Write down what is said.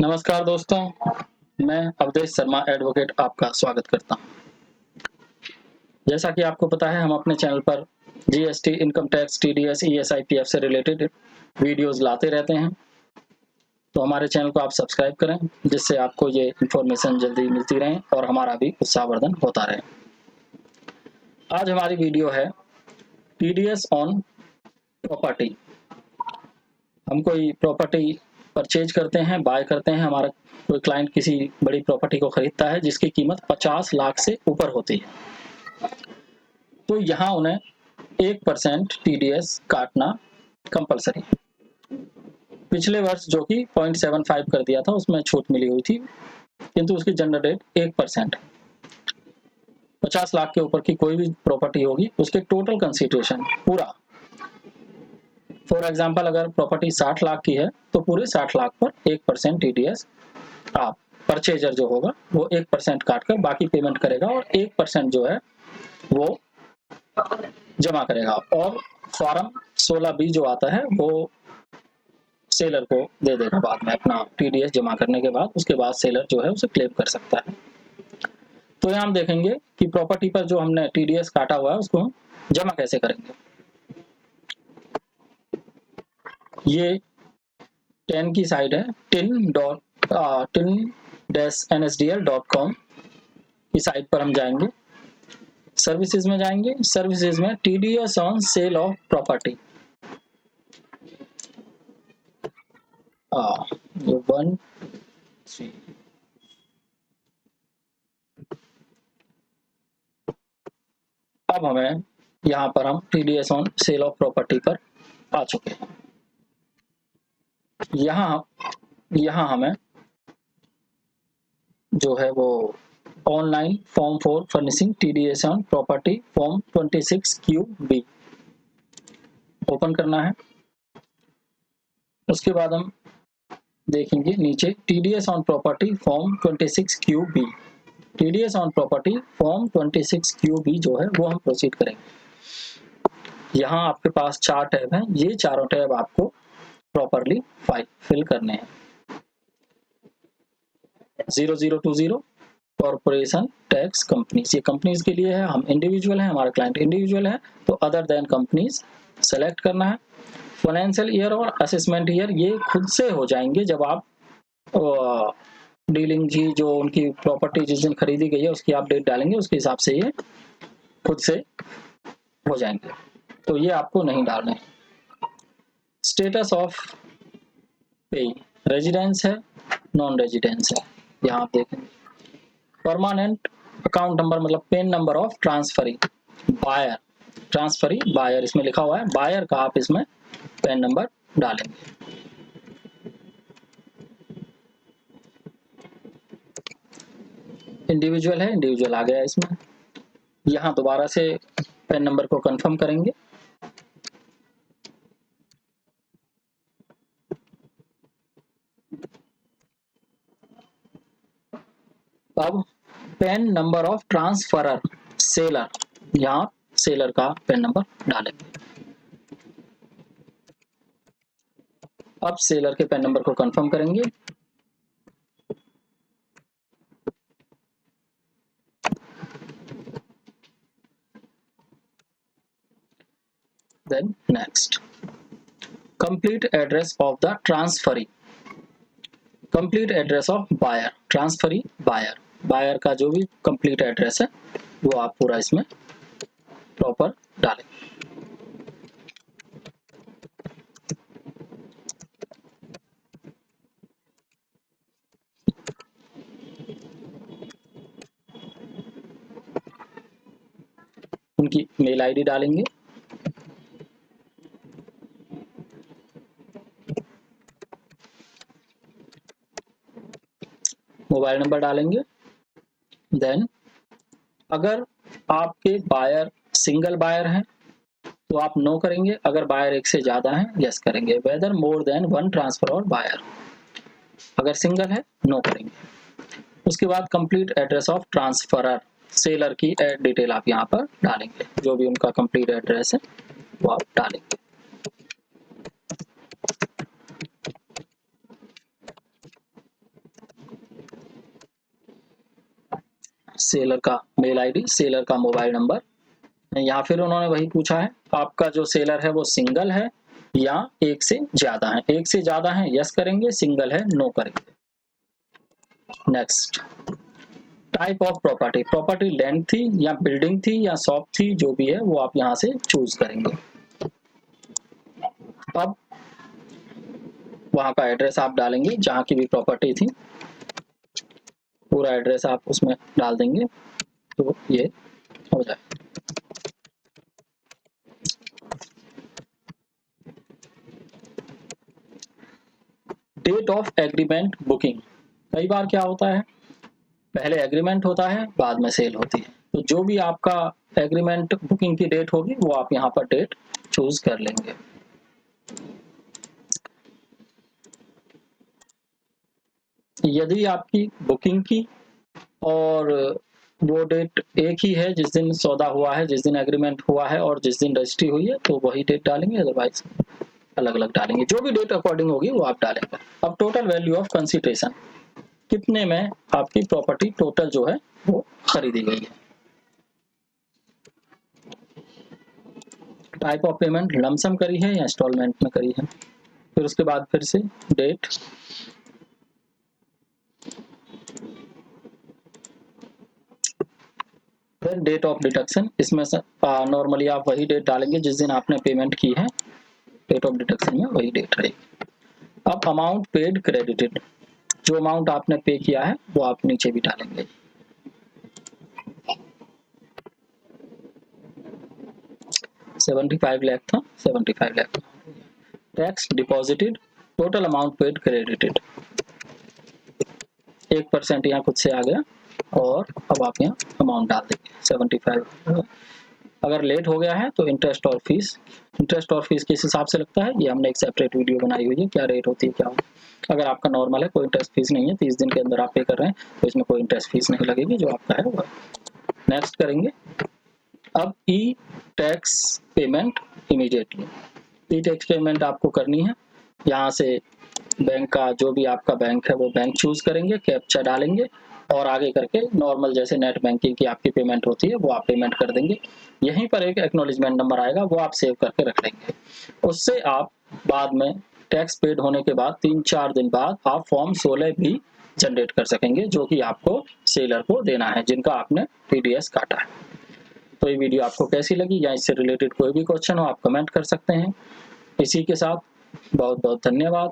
नमस्कार दोस्तों, मैं अवधेश शर्मा एडवोकेट आपका स्वागत करता हूं। जैसा कि आपको पता है, हम अपने चैनल पर GST, income tax, TDS, ESI, PF से रिलेटेड वीडियोस लाते रहते हैं। तो हमारे चैनल को आप सब्सक्राइब करें, जिससे आपको ये इन्फॉर्मेशन जल्दी मिलती रहे और हमारा भी उत्साहवर्धन होता रहे। आज हमारी वीडियो है टीडीएस ऑन प्रॉपर्टी। हम कोई प्रॉपर्टी परचेज करते हैं, बाय करते हैं। हमारा कोई क्लाइंट किसी बड़ी प्रॉपर्टी को खरीदता है जिसकी कीमत 50 लाख से ऊपर होती है, तो यहाँ उन्हें 1% टीडीएस काटना कंपलसरी है। पिछले वर्ष जो कि 0.75 कर दिया था, उसमें छूट मिली हुई थी, किंतु उसकी जनरल रेट 1%। 50 लाख के ऊपर की कोई भी प्रॉपर्टी होगी, उसके टोटल कंसिडरेशन पूरा, फॉर एग्जाम्पल अगर प्रॉपर्टी 60 लाख की है तो पूरे 60 लाख पर 1% टीडीएस आप परचेजर जो होगा वो 1% काटकर बाकी पेमेंट करेगा और 1% जो है वो जमा करेगा। और फॉर्म 16B जो आता है वो सेलर को दे देगा बाद में, अपना टीडीएस जमा करने के बाद। उसके बाद सेलर जो है उसे क्लेम कर सकता है। तो यहाँ हम देखेंगे कि प्रॉपर्टी पर जो हमने टीडीएस काटा हुआ है उसको हम जमा कैसे करेंगे। ये 10 की साइट है, tin-nsdl.com की साइट पर हम जाएंगे। सर्विसेज में जाएंगे, सर्विसेज में TDS on sale of property, ये 1 3 अब हमें यहाँ पर हम TDS on sale of property पर आ चुके हैं। यहाँ हमें जो है वो online form for furnishing TDS on property form 26QB open करना है। उसके बाद हम देखेंगे नीचे TDS on property form 26QB। TDS on property form 26QB जो है वो हम प्रोसीड करेंगे। यहाँ आपके पास 4 टैब हैं, ये चारों टैब आपको प्रॉपरली फिल करने हैं। 0020 कॉर्पोरेशन टैक्स कंपनीज, ये कंपनीज के लिए है। हम इंडिविजुअल हैं, हमारा क्लाइंट इंडिविजुअल है, तो अदर देन कंपनीज सेलेक्ट करना है। फाइनेंशियल ईयर और असेसमेंट ईयर ये खुद से हो जाएंगे जब आप डीलिंग जी जो उनकी प्रॉपर्टी जिस दिन खरीदी गई है उसकी आप डेट डालेंगे, उसके हिसाब से ये खुद से हो जाएंगे, तो ये आपको नहीं डालने। स्टेटस ऑफ पे, रेजिडेंस है, नॉन रेजिडेंस है, यहाँ आप देखेंगे। परमानेंट अकाउंट नंबर मतलब PAN number of transferee buyer, transferee buyer इसमें लिखा हुआ है, बायर का आप इसमें पेन नंबर डालेंगे। इंडिविजुअल है, इंडिविजुअल आ गया इसमें। यहाँ दोबारा से पेन नंबर को कंफर्म करेंगे। अब PAN number of transferor seller, यहाँ सेलर का पेन नंबर डालेंगे। अब सेलर के पेन नंबर को कंफर्म करेंगे। Then next, complete address of the transferee, complete address of buyer, transferee buyer, buyer का जो भी कंप्लीट एड्रेस है वो आप पूरा इसमें प्रॉपर डालेंगे। उनकी मेल आईडी डालेंगे। मोबाइल नंबर डालेंगे। देन अगर आपके बायर सिंगल बायर हैं तो आप नो करेंगे, अगर बायर एक से ज्यादा है यस करेंगे। वेदर मोर देन 1 ट्रांसफर और बायर, अगर सिंगल है नो करेंगे। उसके बाद complete address of transferor, seller की डिटेल आप यहाँ पर डालेंगे, जो भी उनका कंप्लीट एड्रेस है वो आप डालेंगे। सेलर का मेल आईडी, सेलर का मोबाइल नंबर, या फिर उन्होंने वही पूछा है आपका जो सेलर है वो सिंगल है या एक से ज्यादा है। एक से ज्यादा है यस करेंगे, सिंगल है नो करेंगे। Next, type of property, property land थी या बिल्डिंग थी या शॉप थी, जो भी है वो आप यहाँ से चूज करेंगे। अब वहाँ का एड्रेस आप डालेंगे जहाँ की भी प्रॉपर्टी थी, पूरा एड्रेस आप उसमें डाल देंगे तो ये हो जाए। डेट ऑफ एग्रीमेंट बुकिंग, कई बार क्या होता है पहले एग्रीमेंट होता है बाद में सेल होती है, तो जो भी आपका एग्रीमेंट बुकिंग की डेट होगी वो आप यहाँ पर डेट चूज कर लेंगे। यदि आपकी बुकिंग की और वो डेट एक ही है, जिस दिन सौदा हुआ है, जिस दिन एग्रीमेंट हुआ है और जिस दिन रजिस्ट्री हुई है, तो वही डेट डालेंगे, अदरवाइज अलग अलग डालेंगे। जो भी डेट अकॉर्डिंग होगी वो आप डालेंगे। अब टोटल वैल्यू ऑफ कंसिडरेशन, कितने में आपकी प्रॉपर्टी टोटल जो है वो खरीदी गई है। टाइप ऑफ पेमेंट लमसम करी है या इंस्टॉलमेंट में करी है। फिर उसके बाद फिर से डेट, फिर डेट ऑफ डिडक्शन, इसमें से नॉर्मली आप वही डेट डालेंगे जिस दिन आपने पेमेंट की है, डेट ऑफ डिडक्शन में वही डेट रहेगी। अब अमाउंट पेड क्रेडिटेड, जो अमाउंट आपने पे किया है वो आप नीचे भी डालेंगे। $75 लाख था, 75 lakh. Tax deposited, total amount paid credited, 1% यहाँ खुद से आ गया और अब आप यहाँ अमाउंट डाल देंगे 75। अगर लेट हो गया है तो इंटरेस्ट और फीस, इंटरेस्ट और फीस किस हिसाब से लगता है ये हमने एक सेपरेट वीडियो बनाई हुई है, क्या रेट होती है क्या होती है। अगर आपका नॉर्मल है, कोई इंटरेस्ट फीस नहीं है, 30 दिन के अंदर आप पे कर रहे हैं तो इसमें कोई इंटरेस्ट फीस नहीं लगेगी, जो आपका है वो। नेक्स्ट करेंगे। अब ई टैक्स पेमेंट इमीडिएटली, ई टैक्स पेमेंट आपको करनी है। यहाँ से बैंक का जो भी आपका बैंक है वो बैंक चूज करेंगे, कैप्चा डालेंगे और आगे करके नॉर्मल जैसे नेट बैंकिंग की आपकी पेमेंट होती है वो आप पेमेंट कर देंगे। यहीं पर एक एक्नॉलेजमेंट नंबर आएगा, वो आप सेव करके रख लेंगे। उससे आप बाद में टैक्स पेड होने के बाद 3-4 दिन बाद आप फॉर्म 16 भी जनरेट कर सकेंगे, जो कि आपको सेलर को देना है, जिनका आपने टीडीएस काटा है। तो ये वीडियो आपको कैसी लगी या इससे रिलेटेड कोई भी क्वेश्चन हो आप कमेंट कर सकते हैं। इसी के साथ बहुत बहुत धन्यवाद।